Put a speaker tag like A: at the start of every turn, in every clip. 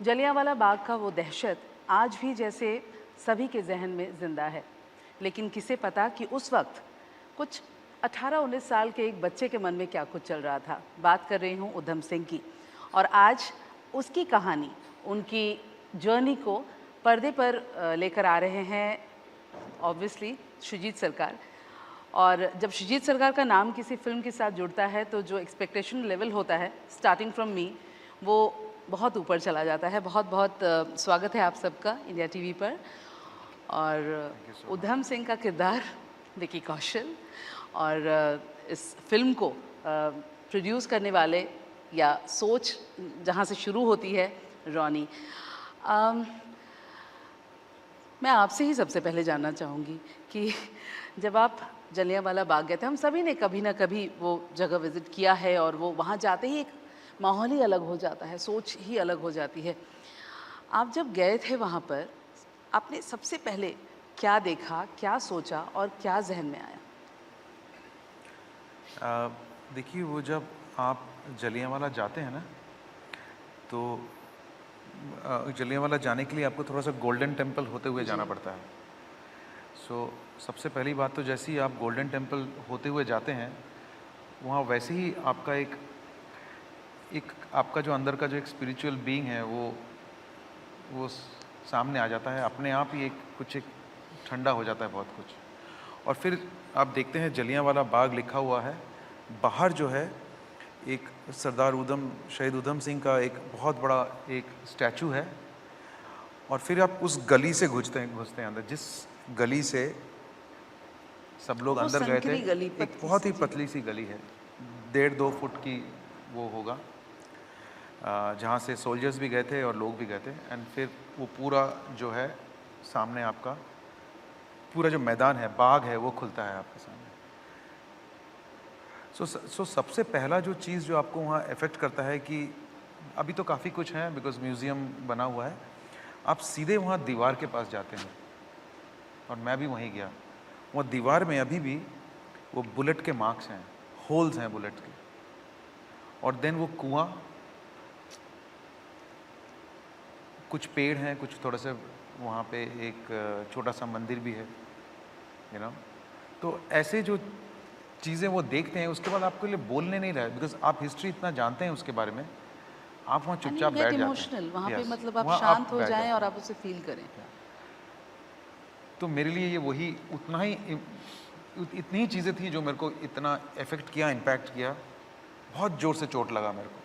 A: जलियांवाला बाग का वो दहशत आज भी जैसे सभी के जहन में ज़िंदा है। लेकिन किसे पता कि उस वक्त कुछ 18-19 साल के एक बच्चे के मन में क्या कुछ चल रहा था। बात कर रही हूँ उधम सिंह की, और आज उसकी कहानी, उनकी जर्नी को पर्दे पर लेकर आ रहे हैं ऑब्वियसली शुजीत सरकार। और जब शुजीत सरकार का नाम किसी फ़िल्म के साथ जुड़ता है तो जो एक्सपेक्टेशन लेवल होता है स्टार्टिंग फ्रॉम मी, वो बहुत ऊपर चला जाता है। बहुत बहुत स्वागत है आप सबका इंडिया टीवी पर। और उधम सिंह का किरदार विकी कौशल, और इस फिल्म को प्रोड्यूस करने वाले या सोच जहाँ से शुरू होती है रॉनी। मैं आपसे ही सबसे पहले जानना चाहूँगी कि जब आप जलियांवाला बाग गए थे, हम सभी ने कभी ना कभी वो जगह विज़िट किया है, और वो वहाँ जाते ही एक माहौल ही अलग हो जाता है, सोच ही अलग हो जाती है। आप जब गए थे वहाँ पर, आपने सबसे पहले क्या देखा, क्या सोचा और क्या जहन में आया?
B: देखिए, वो जब आप जलियांवाला जाते हैं ना, तो जलियांवाला जाने के लिए आपको थोड़ा सा गोल्डन टेम्पल होते हुए जाना पड़ता है। सबसे पहली बात तो जैसे ही आप गोल्डन टेम्पल होते हुए जाते हैं, वहाँ वैसे ही आपका एक आपका जो अंदर का जो एक स्पिरिचुअल बीइंग है वो सामने आ जाता है। अपने आप ही एक ठंडा हो जाता है बहुत कुछ। और फिर आप देखते हैं जलियांवाला बाग लिखा हुआ है, बाहर जो है एक सरदार शहीद उधम सिंह का एक बहुत बड़ा एक स्टैचू है। और फिर आप उस गली से घुसते हैं अंदर, जिस गली से सब लोग अंदर गए थे। एक बहुत ही पतली सी गली है, 1.5-2 फुट की वो होगा, जहाँ से सोल्जर्स भी गए थे और लोग भी गए थे। एंड फिर वो पूरा जो है सामने आपका पूरा जो मैदान है, बाग है, वो खुलता है आपके सामने। सबसे पहला जो चीज़ जो आपको वहाँ अफेक्ट करता है कि अभी तो काफ़ी कुछ है बिकॉज म्यूज़ियम बना हुआ है, आप सीधे वहाँ दीवार के पास जाते हैं। और मैं भी वहीं गया। वहाँ दीवार में अभी भी वो बुलेट के मार्क्स हैं, होल्स हैं बुलेट के। और देन वो कुआं, कुछ पेड़ हैं, कुछ थोड़ा सा वहाँ पे एक छोटा सा मंदिर भी है, यू नो। तो ऐसे जो चीज़ें वो देखते हैं, उसके बाद आपके लिए बोलने नहीं रहा, बिकॉज आप हिस्ट्री इतना जानते हैं उसके बारे में, आप वहाँ चुपचाप बैठ जाते हैं।
A: वहाँ पे मतलब आप
B: वहाँ
A: शांत हो
B: बैठ
A: जाएं
B: जाते
A: और
B: हैं।
A: आप उसे फील करें।
B: तो मेरे लिए ये वही उतना ही इतनी ही चीज़ें थी जो मेरे को इतना इफेक्ट किया, इम्पैक्ट किया। बहुत ज़ोर से चोट लगा मेरे को।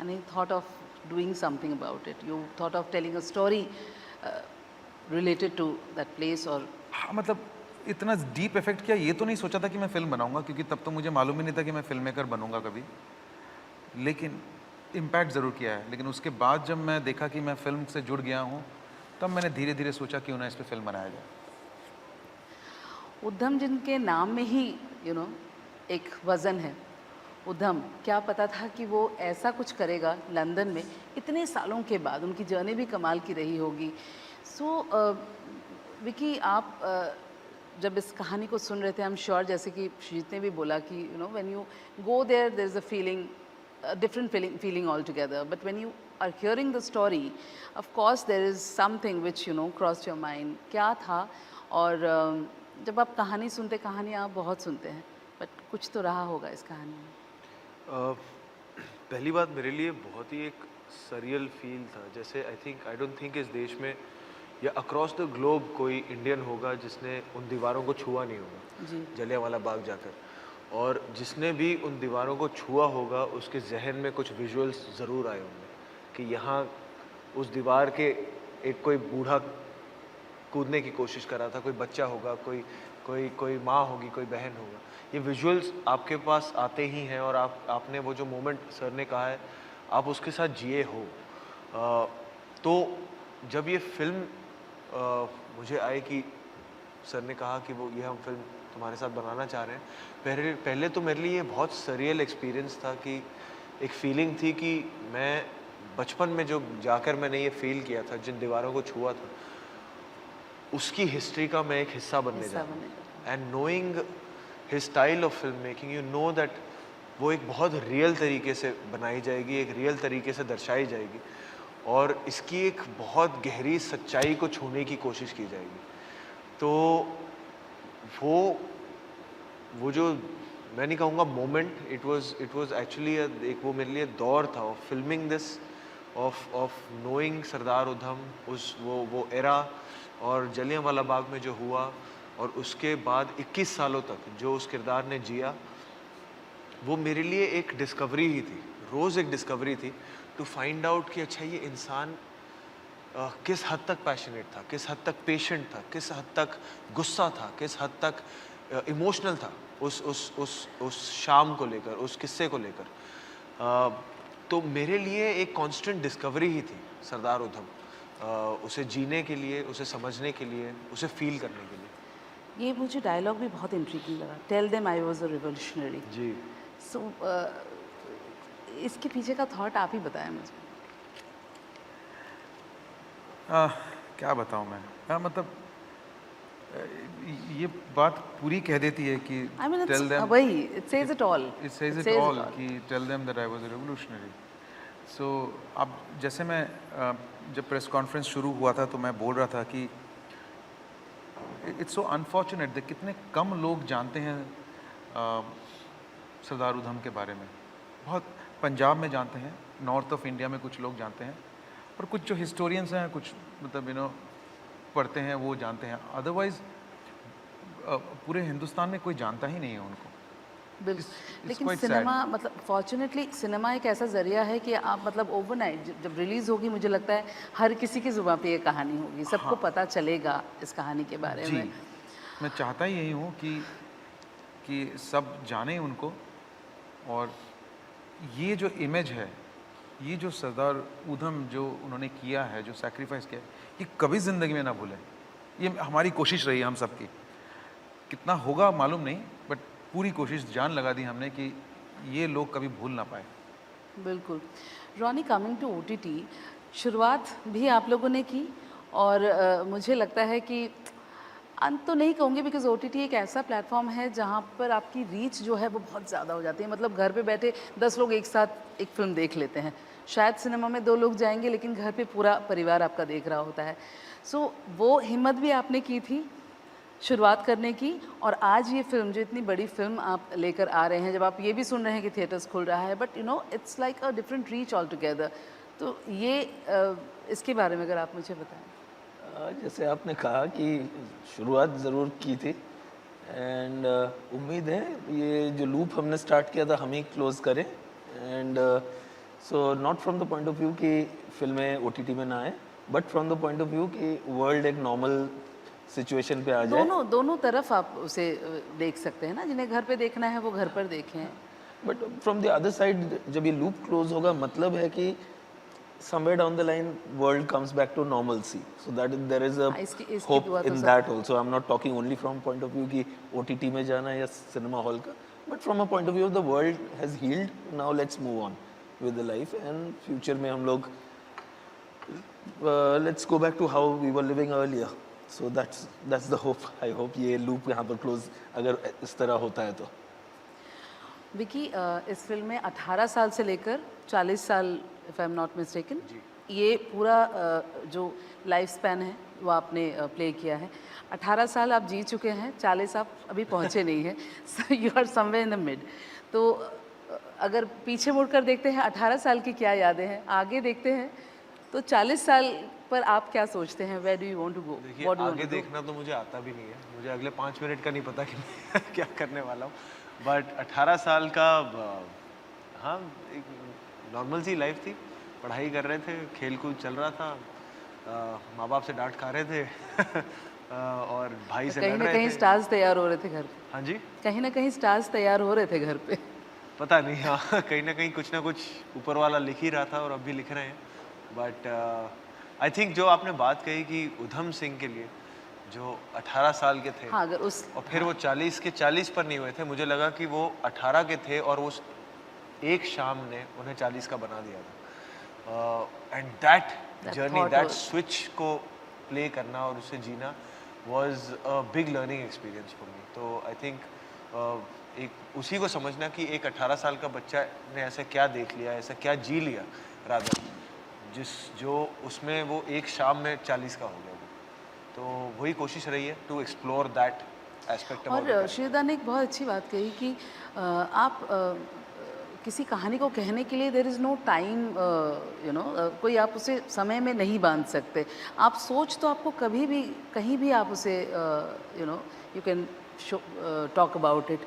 A: And you thought of doing something about it. You thought of telling a story related to that place, or
B: हाँ, मतलब इतना डीप इफेक्ट किया, ये तो नहीं सोचा था कि मैं फिल्म बनाऊंगा, क्योंकि तब तो मुझे मालूम ही नहीं था कि मैं फिल्म मेकर बनूंगा कभी। लेकिन इम्पैक्ट ज़रूर किया है। लेकिन उसके बाद जब मैं देखा कि मैं फिल्म से जुड़ गया हूँ, तब मैंने धीरे धीरे सोचा क्यों ना इस पर फिल्म बनाया जाए।
A: उधम जिनके नाम में ही एक वज़न है, उधम, क्या पता था कि वो ऐसा कुछ करेगा लंदन में इतने सालों के बाद। उनकी जर्नी भी कमाल की रही होगी। विकी, आप जब इस कहानी को सुन रहे थे, आई एम श्योर, जैसे कि श्रीजीत ने भी बोला कि when you go there is a feeling, different feeling altogether. But when you are hearing the story, of course there is something which crossed your mind. क्या था? और जब आप कहानी सुनते, कहानी आप बहुत सुनते हैं, बट कुछ तो रहा होगा इस कहानी में।
C: पहली बात मेरे लिए बहुत ही एक सरियल फील था। जैसे आई डोंट थिंक इस देश में या अक्रॉस द ग्लोब कोई इंडियन होगा जिसने उन दीवारों को छुआ नहीं होगा जलियांवाला बाग जाकर। और जिसने भी उन दीवारों को छुआ होगा, उसके जहन में कुछ विजुअल्स ज़रूर आए होंगे कि यहाँ उस दीवार के एक कोई बूढ़ा कूदने की कोशिश कर रहा था, कोई बच्चा होगा, कोई माँ होगी, कोई बहन होगा। ये विजुअल्स आपके पास आते ही हैं। और आपने वो जो मोमेंट सर ने कहा है, आप उसके साथ जिए हो। तो जब ये फिल्म मुझे आई कि सर ने कहा कि ये हम फिल्म तुम्हारे साथ बनाना चाह रहे हैं, पहले तो मेरे लिए बहुत सरियल एक्सपीरियंस था कि एक फीलिंग थी कि मैं बचपन में जो जाकर मैंने ये फील किया था, जिन दीवारों को छुआ था, उसकी हिस्ट्री का मैं एक हिस्सा बनने जा रहा हूँ। And knowing his style of film making, you know that वो एक बहुत रियल तरीके से बनाई जाएगी, एक रियल तरीके से दर्शाई जाएगी। और इसकी एक बहुत गहरी सच्चाई को छूने की कोशिश की जाएगी। तो वो जो मैं नहीं कहूँगा मोमेंट, इट वाज एक्चुअली एक वो मेरे लिए दौर था of filming this, of knowing Sardar Udham, उस वो एरा, और जलियांवाला बाग में जो हुआ, और उसके बाद 21 सालों तक जो उस किरदार ने जिया, वो मेरे लिए एक डिस्कवरी ही थी, रोज़ एक डिस्कवरी थी, टू फाइंड आउट कि अच्छा ये इंसान किस हद तक पैशनेट था, किस हद तक पेशेंट था, किस हद तक गुस्सा था, किस हद तक इमोशनल था उस शाम को लेकर, उस किस्से को लेकर। तो मेरे लिए एक कांस्टेंट डिस्कवरी ही थी सरदार उधम, उसे जीने के लिए, उसे समझने के लिए, उसे फील करने के लिए।
A: ये मुझे डायलॉग भी बहुत इंट्रिगिंग लगा, tell them I was a revolutionary.
C: जी।
A: सो इसके पीछे का थॉट आप ही बताएं मुझे।
B: क्या बताऊँ मैं, मतलब ये बात पूरी कह देती है कि
A: I mean,
B: टेल देम,
A: वही it says it all.
B: It says it all कि tell them that I was a revolutionary. So अब जैसे मैं जब प्रेस कॉन्फ्रेंस शुरू हुआ था तो मैं बोल रहा था कि इट्स सो अनफॉर्चुनेट दैट कितने कम लोग जानते हैं सरदार उधम के बारे में। बहुत पंजाब में जानते हैं, नॉर्थ ऑफ इंडिया में कुछ लोग जानते हैं, और कुछ जो हिस्टोरियंस हैं, कुछ मतलब पढ़ते हैं, वो जानते हैं। अदरवाइज पूरे हिंदुस्तान में कोई जानता ही नहीं है उनको।
A: बिल्कुल। लेकिन सिनेमा मतलब फॉर्चुनेटली सिनेमा एक ऐसा ज़रिया है कि आप मतलब ओवरनाइट जब रिलीज़ होगी, मुझे लगता है हर किसी की ज़ुबान पे ये कहानी होगी, सबको पता चलेगा इस कहानी के बारे में।
B: मैं चाहता ही यही हूँ कि सब जाने उनको, और ये जो इमेज है, ये जो सरदार उधम जो उन्होंने किया है, जो सैक्रिफाइस किया है, ये कभी ज़िंदगी में ना भूलें। ये हमारी कोशिश रही है हम सबकी, कितना होगा मालूम नहीं, बट पूरी कोशिश जान लगा दी हमने कि ये लोग कभी भूल ना पाए।
A: बिल्कुल। रॉनी, कमिंग टू OTT, शुरुआत भी आप लोगों ने की, और मुझे लगता है कि अंत तो नहीं कहूँगी, बिकॉज OTT एक ऐसा प्लेटफॉर्म है जहाँ पर आपकी रीच जो है वो बहुत ज़्यादा हो जाती है। मतलब घर पे बैठे 10 लोग एक साथ एक फिल्म देख लेते हैं। शायद सिनेमा में 2 लोग जाएंगे, लेकिन घर पे पूरा परिवार आपका देख रहा होता है। सो वो हिम्मत भी आपने की थी शुरुआत करने की, और आज ये फिल्म जो इतनी बड़ी फिल्म आप लेकर आ रहे हैं, जब आप ये भी सुन रहे हैं कि थिएटर्स खुल रहा है, but it's like a different reach all together. तो ये इसके बारे में अगर आप मुझे बताएं।
D: जैसे आपने कहा कि शुरुआत ज़रूर की थी, एंड उम्मीद है ये जो लूप हमने स्टार्ट किया था हम ही क्लोज करें। And so not from the point of view कि फिल्में OTT में ना आए, but from the point of view कि वर्ल्ड एक नॉर्मल सिचुएशन पे आ जाए।
A: दोनों तरफ आप उसे देख सकते हैं ना, जिन्हें घर पे देखना है वो घर पर देखें।
D: But from the other side जब ये लूप क्लोज होगा, मतलब है कि somewhere down the line world comes back to normalcy, so that there is a
A: इसकी
D: hope
A: दुआ तो
D: in
A: सब-
D: that also. I'm not talking only from point of view कि OTT में जाना है या cinema hall का, but from a point of view of the world has healed, now let's move on with the life, and future में हम लोग let's go back to how we were living earlier. So that's the hope. I hope ये loop यहाँ पर close अगर इस तरह होता है तो।
A: विकी, इस फिल्म में 18 साल से लेकर 40 साल, if I am not mistaken, ये पूरा जो लाइफ स्पैन है वो आपने प्ले किया है। 18 साल आप जी चुके हैं, 40 आप अभी पहुंचे नहीं हैं, so you are somewhere in the mid. तो अगर पीछे मुड़कर देखते हैं 18 साल की क्या यादें हैं, आगे देखते हैं तो 40 साल पर आप क्या सोचते हैं? Where do you want to go?
C: देखिए, आगे देखना तो मुझे आता भी नहीं है, मुझे अगले 5 मिनट का नहीं पता कि मैं क्या करने वाला हूँ, बट 18 साल का हाँ एक नॉर्मल सी लाइफ थी। पढ़ाई कर रहे थे, खेल कूद चल रहा था, माँ बाप से डांट खा रहे थे और भाई से लड़
A: कहीं ना
C: रहे
A: कहीं
C: थे।
A: स्टार्स तैयार हो रहे थे घर पे।
C: हाँ जी,
A: कहीं ना कहीं स्टार्स तैयार हो रहे थे घर पे।
C: पता नहीं, हाँ कहीं ना कुछ ऊपर वाला लिख ही रहा था और अब भी लिख रहे हैं। बट आई थिंक जो आपने बात कही कि उधम सिंह के लिए जो 18 साल के थे,
A: हाँ, अगर उस
C: और फिर वो 40 पर नहीं हुए थे, मुझे लगा कि वो 18 के थे और उस एक शाम ने उन्हें 40 का बना दिया था। And that journey,
A: thought
C: that
A: was-
C: switch को प्ले करना और उसे जीना was a big learning experience for me. तो आई थिंक एक उसी को समझना कि एक 18 साल का बच्चा ने ऐसा क्या देख लिया, ऐसा क्या जी लिया, रादर जो उसमें वो एक शाम में 40 का हो गया वो, तो वही कोशिश रही है टू एक्सप्लोर दैट एस्पेक्ट।
A: और श्रीदा ने एक बहुत अच्छी बात कही कि आप किसी कहानी को कहने के लिए देर इज़ नो टाइम, कोई आप उसे समय में नहीं बांध सकते। आप सोच तो आपको कभी भी कहीं भी आप उसे you can talk about it.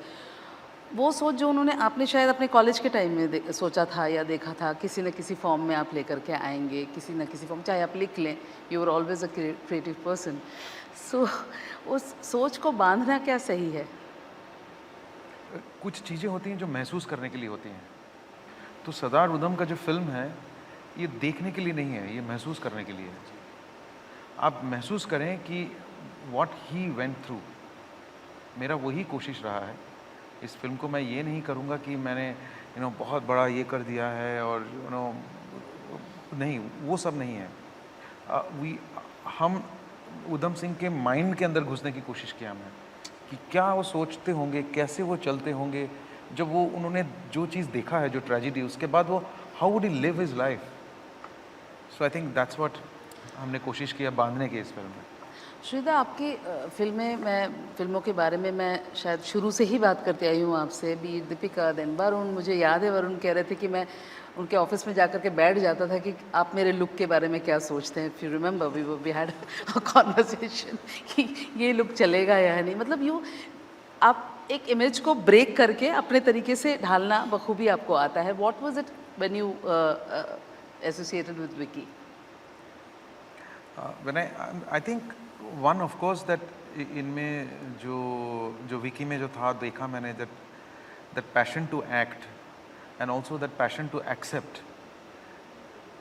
A: वो सोच जो उन्होंने आपने शायद अपने कॉलेज के टाइम में सोचा था या देखा था, किसी न किसी फॉर्म में आप लेकर के आएंगे, किसी न किसी फॉर्म, चाहे आप लिख लें, you are always a creative person. So उस सोच को बांधना क्या सही है?
B: कुछ चीज़ें होती हैं जो महसूस करने के लिए होती हैं। तो सरदार उधम का जो फिल्म है, ये देखने के लिए नहीं है, ये महसूस करने के लिए है। आप महसूस करें कि व्हाट ही वेंट थ्रू। मेरा वही कोशिश रहा है। इस फिल्म को मैं ये नहीं करूँगा कि मैंने बहुत बड़ा ये कर दिया है और नहीं, वो सब नहीं है। हम उधम सिंह के माइंड के अंदर घुसने की कोशिश किया हमने कि क्या वो सोचते होंगे, कैसे वो चलते होंगे, जब वो उन्होंने जो चीज़ देखा है, जो ट्रेजिडी, उसके बाद वो how would he live his life. So I think that's what हमने कोशिश किया बांधने की इस फिल्म में।
A: श्रीदा, आपकी फिल्मों के बारे में मैं शायद शुरू से ही बात करते आई हूँ आपसे, बी दीपिका, देन वरुण। मुझे याद है वरुण कह रहे थे कि मैं उनके ऑफिस में जाकर के बैठ जाता था कि आप मेरे लुक के बारे में क्या सोचते हैं। If you remember we had a conversation कि ये लुक चलेगा या नहीं। मतलब आप एक इमेज को ब्रेक करके अपने तरीके से ढालना बखूबी आपको आता है। What was it when you associated with Vicky?
B: When I think one of course that इनमें जो विकी में जो था, देखा मैंने that passion to act and also that passion to accept.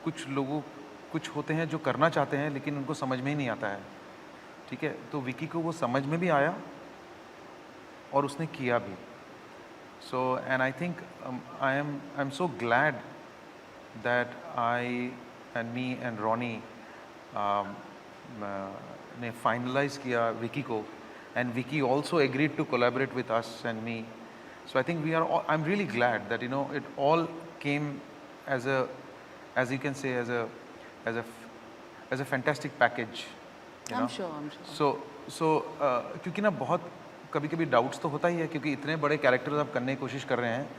B: कुछ होते हैं जो करना चाहते हैं लेकिन उनको समझ में ही नहीं आता है, ठीक है। तो विकी को वो समझ में भी आया और उसने किया भी। So and I think I am so glad that I and me and Ronnie ने फाइनलाइज किया विकी को, and Vicky also agreed to collaborate with us and me. So I think I am really glad that it all came as you can say as a fantastic package.
A: I'm sure.
B: So क्योंकि ना बहुत कभी doubts तो होता ही है, क्योंकि इतने बड़े कैरेक्टर्स आप करने की कोशिश कर रहे हैं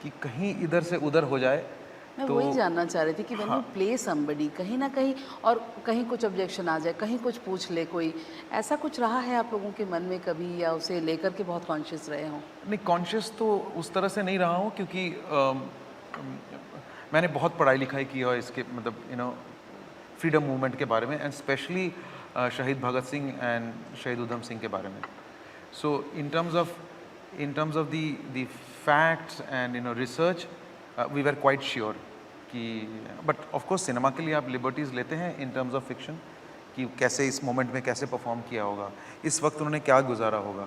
B: कि कहीं इधर से उधर हो जाए।
A: मैं वही जानना चाह रही थी कि व्हेन यू प्ले समबडी, कहीं ना कहीं और कहीं कुछ ऑब्जेक्शन आ जाए, कहीं कुछ पूछ ले कोई, ऐसा कुछ रहा है आप लोगों के मन में कभी, या उसे लेकर के बहुत कॉन्शियस रहे हों?
B: नहीं, कॉन्शियस तो उस तरह से नहीं रहा हूँ, क्योंकि मैंने बहुत पढ़ाई लिखाई की है इसके मतलब फ्रीडम मूवमेंट के बारे में, एंड स्पेशली शहीद भगत सिंह एंड शहीद उधम सिंह के बारे में। So in terms of the facts and research we were quite sure कि, बट ऑफ कोर्स सिनेमा के लिए आप लिबर्टीज़ लेते हैं इन टर्म्स ऑफ फिक्शन कि कैसे इस मोमेंट में कैसे परफॉर्म किया होगा, इस वक्त उन्होंने क्या गुजारा होगा।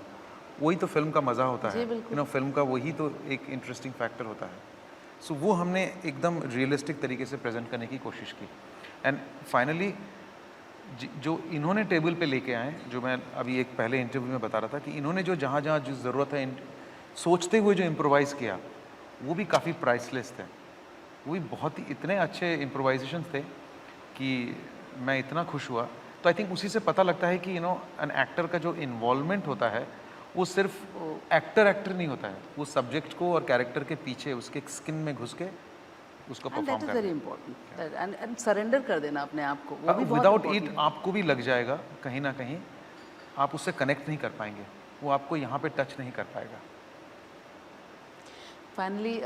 B: वही तो फिल्म का मज़ा होता है, फिल्म का वही तो एक इंटरेस्टिंग फैक्टर होता है। सो वो हमने एकदम रियलिस्टिक तरीके से प्रेजेंट करने की कोशिश की। एंड फाइनली जो इन्होंने टेबल पे लेके आए, जो मैं अभी एक पहले इंटरव्यू में बता रहा था कि इन्होंने जो जहाँ जो ज़रूरत है सोचते हुए जो इम्प्रोवाइज़ किया, वो भी काफ़ी प्राइसलेस थे। वो भी बहुत ही इतने अच्छे इम्प्रोवाइजेशन थे कि मैं इतना खुश हुआ। तो आई थिंक उसी से पता लगता है कि एन एक्टर का जो इन्वॉल्वमेंट होता है वो सिर्फ एक्टर नहीं होता है, वो सब्जेक्ट को और कैरेक्टर के पीछे उसके स्किन में घुस के उसको परफॉर्म करना।
A: वेरी इंपॉर्टेंट, एंड सरेंडर कर देना अपने आप को, वो भी बहुत
B: विदाउट इट आपको भी लग जाएगा कहीं ना कहीं, आप उससे कनेक्ट नहीं कर पाएंगे, वो आपको यहाँ पे टच नहीं कर पाएगा।
A: फाइनली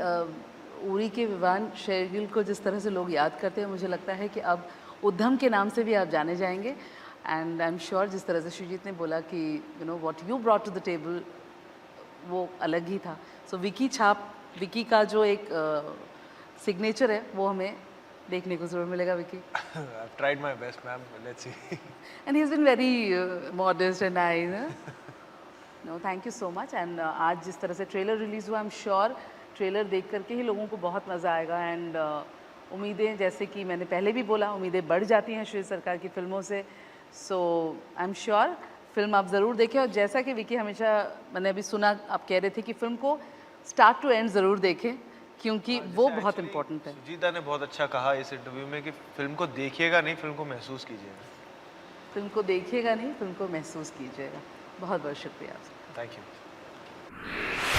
A: उरी के विवान शेरगिल को जिस तरह से लोग याद करते हैं, मुझे लगता है कि अब उद्धम के नाम से भी आप जाने जाएंगे। एंड आई एम श्योर जिस तरह से श्रीजीत ने बोला कि what you brought to the table वो अलग ही था। सो विकी छाप, विकी का जो एक सिग्नेचर है वो हमें देखने को ज़रूर मिलेगा। Vicky,
C: I've tried my best, ma'am. Let's see.
A: and he's been very modest and nice. No, thank you so much. And आज जिस तरह से ट्रेलर रिलीज़ हुआ, आई एम श्योर ट्रेलर देख करके ही लोगों को बहुत मज़ा आएगा। एंड उम्मीदें, जैसे कि मैंने पहले भी बोला, उम्मीदें बढ़ जाती हैं श्री सरकार की फिल्मों से। सो आई एम श्योर फिल्म आप ज़रूर देखें। और जैसा कि विकी हमेशा, मैंने अभी सुना आप कह रहे थे कि फ़िल्म को स्टार्ट टू एंड ज़रूर देखें, क्योंकि वो बहुत इम्पोर्टेंट है।
C: सुजीता ने बहुत अच्छा कहा इस इंटरव्यू में कि फिल्म को देखिएगा नहीं, फिल्म को महसूस कीजिएगा।
A: फिल्म को देखिएगा नहीं, फिल्म को महसूस कीजिएगा। बहुत बहुत शुक्रिया आपका।
C: Thank you.